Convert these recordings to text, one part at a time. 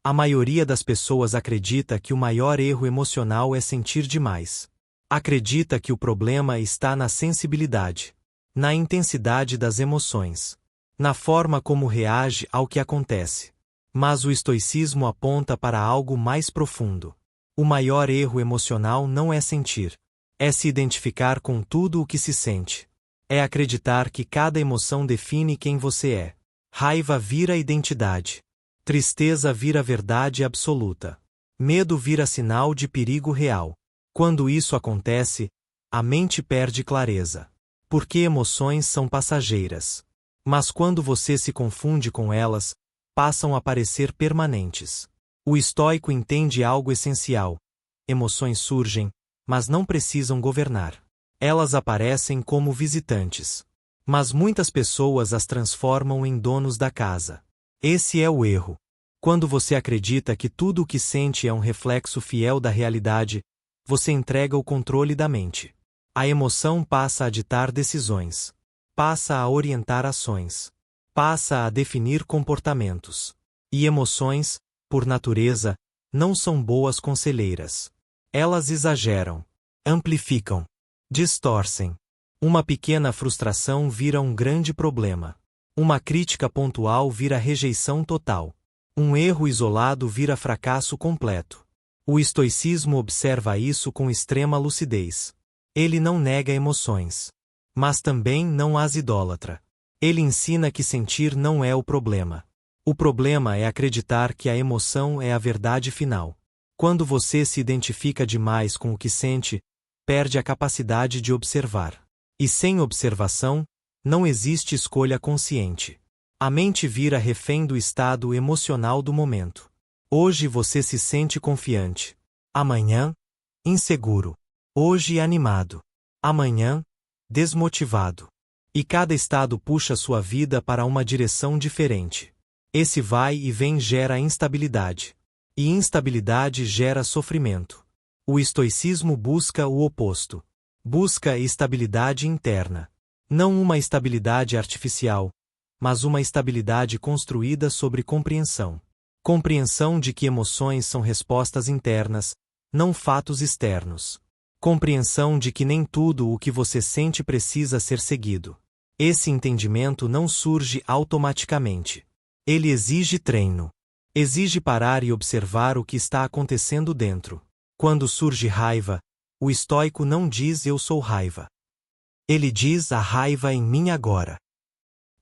A maioria das pessoas acredita que o maior erro emocional é sentir demais. Acredita que o problema está na sensibilidade, na intensidade das emoções, na forma como reage ao que acontece. Mas o estoicismo aponta para algo mais profundo. O maior erro emocional não é sentir. É se identificar com tudo o que se sente. É acreditar que cada emoção define quem você é. Raiva vira identidade. Tristeza vira verdade absoluta. Medo vira sinal de perigo real. Quando isso acontece, a mente perde clareza. Porque emoções são passageiras. Mas quando você se confunde com elas, passam a parecer permanentes. O estoico entende algo essencial. Emoções surgem, mas não precisam governar. Elas aparecem como visitantes. Mas muitas pessoas as transformam em donos da casa. Esse é o erro. Quando você acredita que tudo o que sente é um reflexo fiel da realidade, você entrega o controle da mente. A emoção passa a ditar decisões. Passa a orientar ações. Passa a definir comportamentos. E emoções, por natureza, não são boas conselheiras. Elas exageram, amplificam, distorcem. Uma pequena frustração vira um grande problema. Uma crítica pontual vira rejeição total. Um erro isolado vira fracasso completo. O estoicismo observa isso com extrema lucidez. Ele não nega emoções, mas também não as idolatra. Ele ensina que sentir não é o problema. O problema é acreditar que a emoção é a verdade final. Quando você se identifica demais com o que sente, perde a capacidade de observar. E sem observação, não existe escolha consciente. A mente vira refém do estado emocional do momento. Hoje você se sente confiante. Amanhã, inseguro. Hoje animado. Amanhã, desmotivado. E cada estado puxa sua vida para uma direção diferente. Esse vai e vem gera instabilidade. E instabilidade gera sofrimento. O estoicismo busca o oposto. Busca estabilidade interna. Não uma estabilidade artificial, mas uma estabilidade construída sobre compreensão. Compreensão de que emoções são respostas internas, não fatos externos. Compreensão de que nem tudo o que você sente precisa ser seguido. Esse entendimento não surge automaticamente. Ele exige treino. Exige parar e observar o que está acontecendo dentro. Quando surge raiva, o estoico não diz eu sou raiva. Ele diz a raiva em mim agora.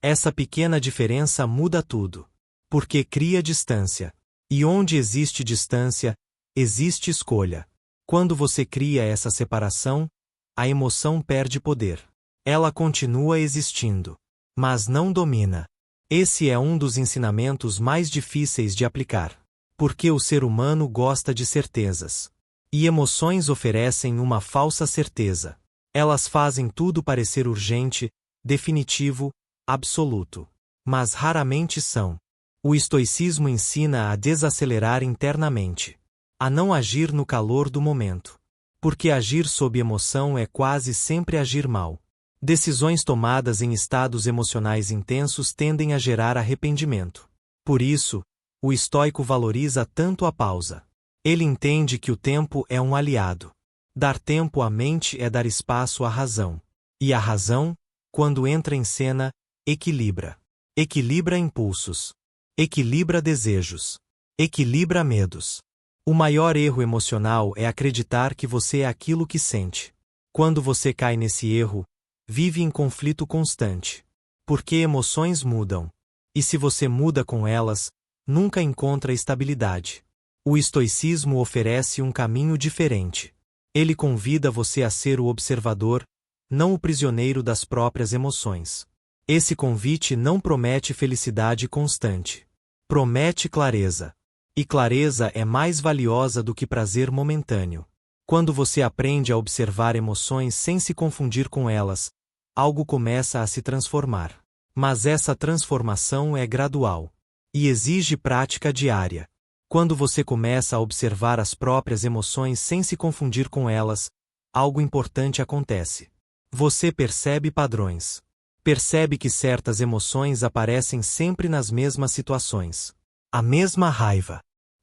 Essa pequena diferença muda tudo. Porque cria distância. E onde existe distância, existe escolha. Quando você cria essa separação, a emoção perde poder. Ela continua existindo, mas não domina. Esse é um dos ensinamentos mais difíceis de aplicar. Porque o ser humano gosta de certezas. E emoções oferecem uma falsa certeza. Elas fazem tudo parecer urgente, definitivo, absoluto. Mas raramente são. O estoicismo ensina a desacelerar internamente. A não agir no calor do momento. Porque agir sob emoção é quase sempre agir mal. Decisões tomadas em estados emocionais intensos tendem a gerar arrependimento. Por isso, o estoico valoriza tanto a pausa. Ele entende que o tempo é um aliado. Dar tempo à mente é dar espaço à razão. E a razão, quando entra em cena, equilibra. Equilibra impulsos. Equilibra desejos. Equilibra medos. O maior erro emocional é acreditar que você é aquilo que sente. Quando você cai nesse erro, vive em conflito constante. Porque emoções mudam. E se você muda com elas, nunca encontra estabilidade. O estoicismo oferece um caminho diferente. Ele convida você a ser o observador, não o prisioneiro das próprias emoções. Esse convite não promete felicidade constante. Promete clareza. E clareza é mais valiosa do que prazer momentâneo. Quando você aprende a observar emoções sem se confundir com elas, algo começa a se transformar. Mas essa transformação é gradual. E exige prática diária. Quando você começa a observar as próprias emoções sem se confundir com elas, algo importante acontece. Você percebe padrões. Percebe que certas emoções aparecem sempre nas mesmas situações. A mesma raiva.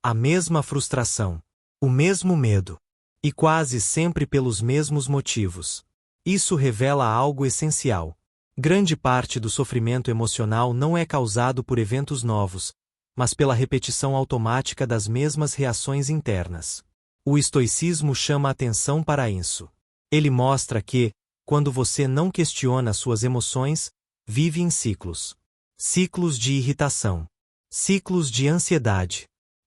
a mesma frustração, o mesmo medo. E quase sempre pelos mesmos motivos. Isso revela algo essencial. Grande parte do sofrimento emocional não é causado por eventos novos, mas pela repetição automática das mesmas reações internas. O estoicismo chama atenção para isso. Ele mostra que, quando você não questiona suas emoções, vive em ciclos. Ciclos de irritação. Ciclos de ansiedade.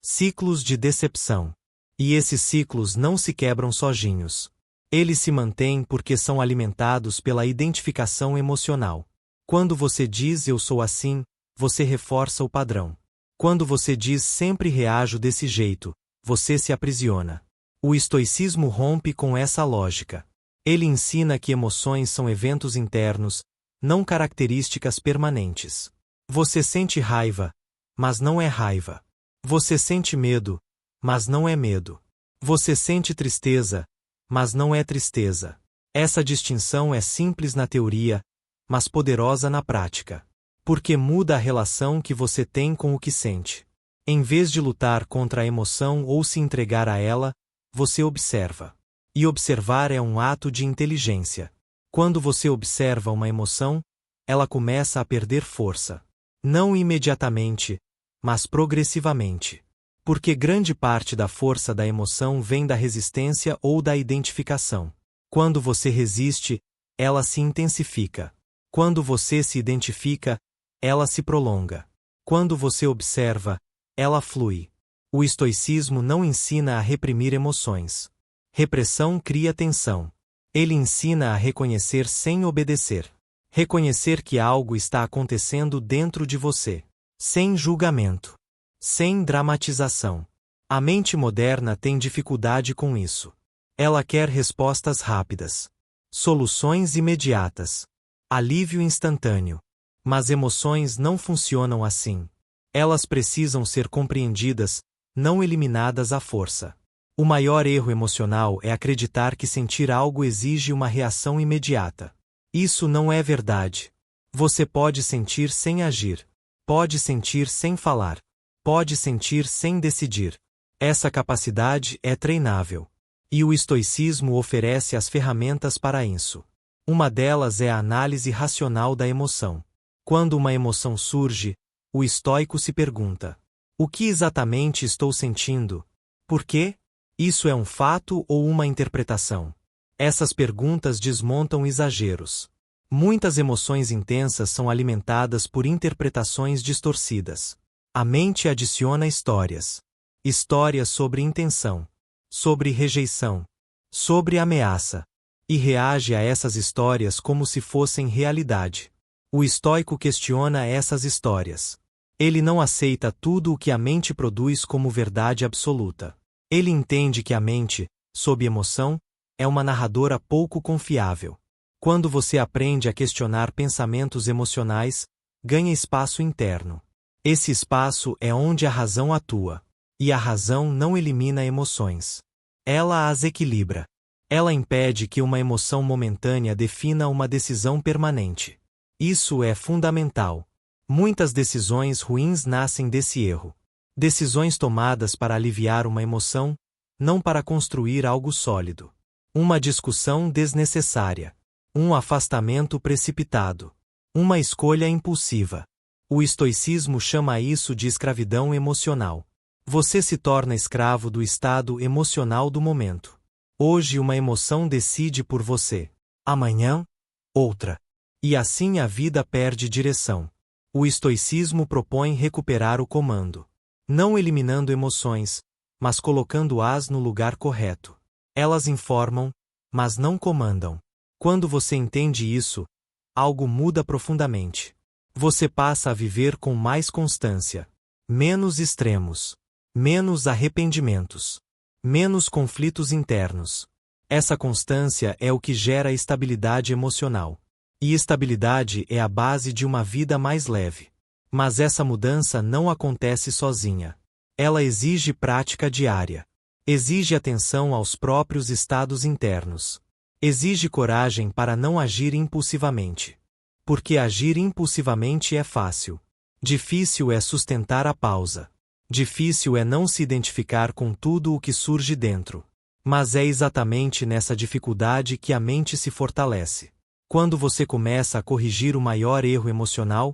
Ciclos de decepção. E esses ciclos não se quebram sozinhos. Eles se mantêm porque são alimentados pela identificação emocional. Quando você diz eu sou assim, você reforça o padrão. Quando você diz sempre reajo desse jeito, você se aprisiona. O estoicismo rompe com essa lógica. Ele ensina que emoções são eventos internos, não características permanentes. Você sente raiva, mas não é raiva. Você sente medo, mas não é medo. Você sente tristeza, mas não é tristeza. Essa distinção é simples na teoria, mas poderosa na prática. Porque muda a relação que você tem com o que sente. Em vez de lutar contra a emoção ou se entregar a ela, você observa. E observar é um ato de inteligência. Quando você observa uma emoção, ela começa a perder força. Não imediatamente, mas progressivamente. Porque grande parte da força da emoção vem da resistência ou da identificação. Quando você resiste, ela se intensifica. Quando você se identifica, ela se prolonga. Quando você observa, ela flui. O estoicismo não ensina a reprimir emoções. Repressão cria tensão. Ele ensina a reconhecer sem obedecer. Reconhecer que algo está acontecendo dentro de você. Sem julgamento. Sem dramatização. A mente moderna tem dificuldade com isso. Ela quer respostas rápidas. Soluções imediatas. Alívio instantâneo. Mas emoções não funcionam assim. Elas precisam ser compreendidas, não eliminadas à força. O maior erro emocional é acreditar que sentir algo exige uma reação imediata. Isso não é verdade. Você pode sentir sem agir. Pode sentir sem falar. Pode sentir sem decidir. Essa capacidade é treinável. E o estoicismo oferece as ferramentas para isso. Uma delas é a análise racional da emoção. Quando uma emoção surge, o estoico se pergunta: o que exatamente estou sentindo? Por quê? Isso é um fato ou uma interpretação? Essas perguntas desmontam exageros. Muitas emoções intensas são alimentadas por interpretações distorcidas. A mente adiciona histórias. Histórias sobre intenção, sobre rejeição, sobre ameaça, e reage a essas histórias como se fossem realidade. O estoico questiona essas histórias. Ele não aceita tudo o que a mente produz como verdade absoluta. Ele entende que a mente, sob emoção, é uma narradora pouco confiável. Quando você aprende a questionar pensamentos emocionais, ganha espaço interno. Esse espaço é onde a razão atua. E a razão não elimina emoções. Ela as equilibra. Ela impede que uma emoção momentânea defina uma decisão permanente. Isso é fundamental. Muitas decisões ruins nascem desse erro. Decisões tomadas para aliviar uma emoção, não para construir algo sólido. Uma discussão desnecessária. Um afastamento precipitado. Uma escolha impulsiva. O estoicismo chama isso de escravidão emocional. Você se torna escravo do estado emocional do momento. Hoje uma emoção decide por você. Amanhã, outra. E assim a vida perde direção. O estoicismo propõe recuperar o comando. Não eliminando emoções, mas colocando-as no lugar correto. Elas informam, mas não comandam. Quando você entende isso, algo muda profundamente. Você passa a viver com mais constância. Menos extremos. Menos arrependimentos. Menos conflitos internos. Essa constância é o que gera estabilidade emocional. E estabilidade é a base de uma vida mais leve. Mas essa mudança não acontece sozinha. Ela exige prática diária. Exige atenção aos próprios estados internos. Exige coragem para não agir impulsivamente. Porque agir impulsivamente é fácil. Difícil é sustentar a pausa. Difícil é não se identificar com tudo o que surge dentro. Mas é exatamente nessa dificuldade que a mente se fortalece. Quando você começa a corrigir o maior erro emocional,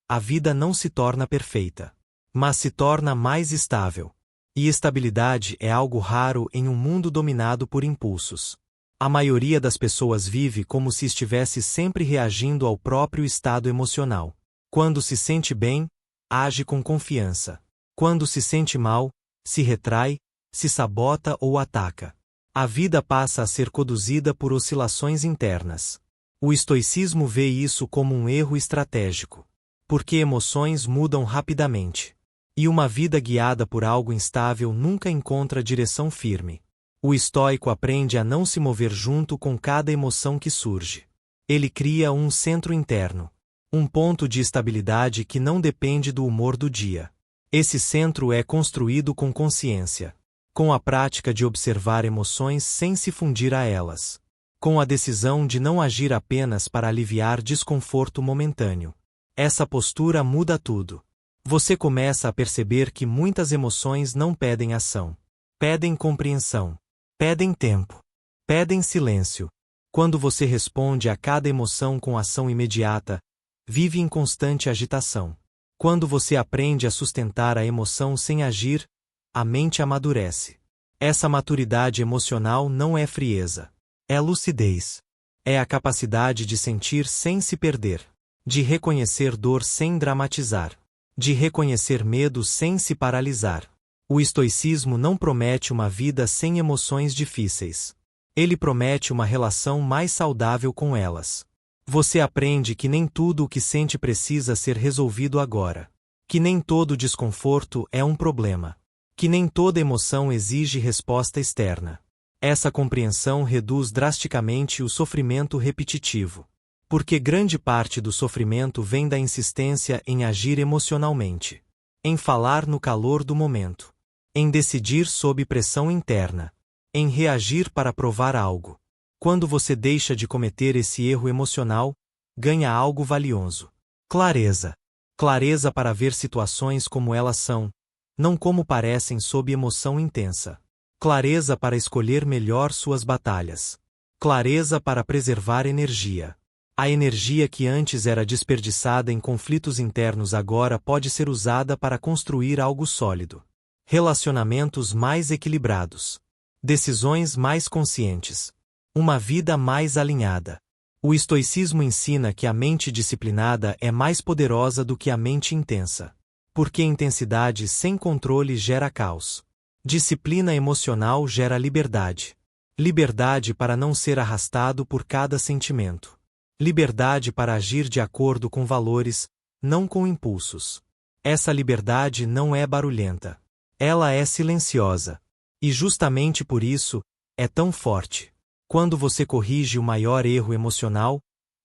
a vida não se torna perfeita, mas se torna mais estável. E estabilidade é algo raro em um mundo dominado por impulsos. A maioria das pessoas vive como se estivesse sempre reagindo ao próprio estado emocional. Quando se sente bem, age com confiança. Quando se sente mal, se retrai, se sabota ou ataca. A vida passa a ser conduzida por oscilações internas. O estoicismo vê isso como um erro estratégico, porque emoções mudam rapidamente. E uma vida guiada por algo instável nunca encontra direção firme. O estoico aprende a não se mover junto com cada emoção que surge. Ele cria um centro interno, um ponto de estabilidade que não depende do humor do dia. Esse centro é construído com consciência, com a prática de observar emoções sem se fundir a elas, com a decisão de não agir apenas para aliviar desconforto momentâneo. Essa postura muda tudo. Você começa a perceber que muitas emoções não pedem ação, pedem compreensão, pedem tempo, pedem silêncio. Quando você responde a cada emoção com ação imediata, vive em constante agitação. Quando você aprende a sustentar a emoção sem agir, a mente amadurece. Essa maturidade emocional não é frieza. É lucidez. É a capacidade de sentir sem se perder. De reconhecer dor sem dramatizar. De reconhecer medo sem se paralisar. O estoicismo não promete uma vida sem emoções difíceis. Ele promete uma relação mais saudável com elas. Você aprende que nem tudo o que sente precisa ser resolvido agora. Que nem todo desconforto é um problema. Que nem toda emoção exige resposta externa. Essa compreensão reduz drasticamente o sofrimento repetitivo. Porque grande parte do sofrimento vem da insistência em agir emocionalmente. Em falar no calor do momento. Em decidir sob pressão interna. Em reagir para provar algo. Quando você deixa de cometer esse erro emocional, ganha algo valioso. Clareza. Clareza para ver situações como elas são, não como parecem sob emoção intensa. Clareza para escolher melhor suas batalhas. Clareza para preservar energia. A energia que antes era desperdiçada em conflitos internos agora pode ser usada para construir algo sólido. Relacionamentos mais equilibrados. Decisões mais conscientes. Uma vida mais alinhada. O estoicismo ensina que a mente disciplinada é mais poderosa do que a mente intensa. Porque intensidade sem controle gera caos. Disciplina emocional gera liberdade. Liberdade para não ser arrastado por cada sentimento. Liberdade para agir de acordo com valores, não com impulsos. Essa liberdade não é barulhenta. Ela é silenciosa. E justamente por isso, é tão forte. Quando você corrige o maior erro emocional,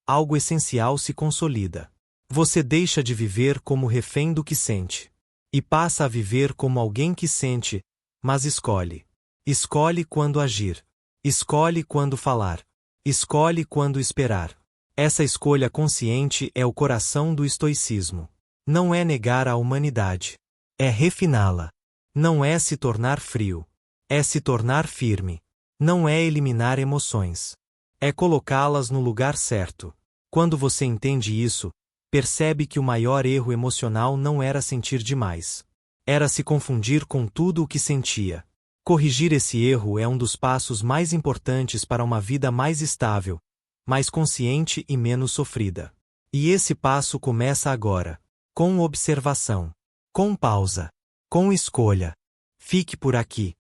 algo essencial se consolida. Você deixa de viver como refém do que sente. E passa a viver como alguém que sente, mas escolhe. Escolhe quando agir. Escolhe quando falar. Escolhe quando esperar. Essa escolha consciente é o coração do estoicismo. Não é negar a humanidade. É refiná-la. Não é se tornar frio. É se tornar firme. Não é eliminar emoções. É colocá-las no lugar certo. Quando você entende isso, percebe que o maior erro emocional não era sentir demais. Era se confundir com tudo o que sentia. Corrigir esse erro é um dos passos mais importantes para uma vida mais estável, mais consciente e menos sofrida. E esse passo começa agora. Com observação. Com pausa. Com escolha. Fique por aqui.